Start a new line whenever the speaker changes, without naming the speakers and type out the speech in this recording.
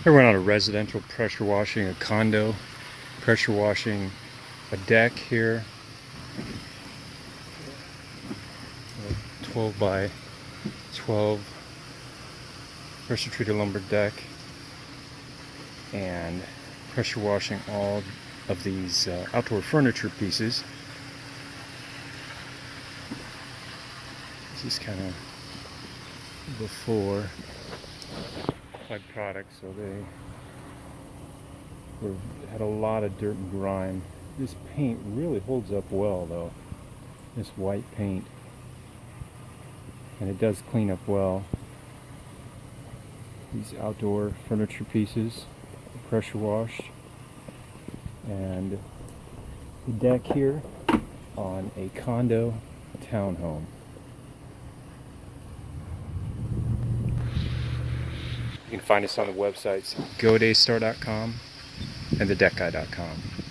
Here we're on a residential pressure washing, a condo pressure washing a deck here. A 12 by 12 pressure treated lumber deck, and pressure washing all of these outdoor furniture pieces. This is kind of before applied product, so they had a lot of dirt and grime. This paint really holds up well though, this white paint, and it does clean up well. These outdoor furniture pieces pressure washed, and the deck here on a condo townhome. You can find us on the websites godaystar.com and thedeckguy.com.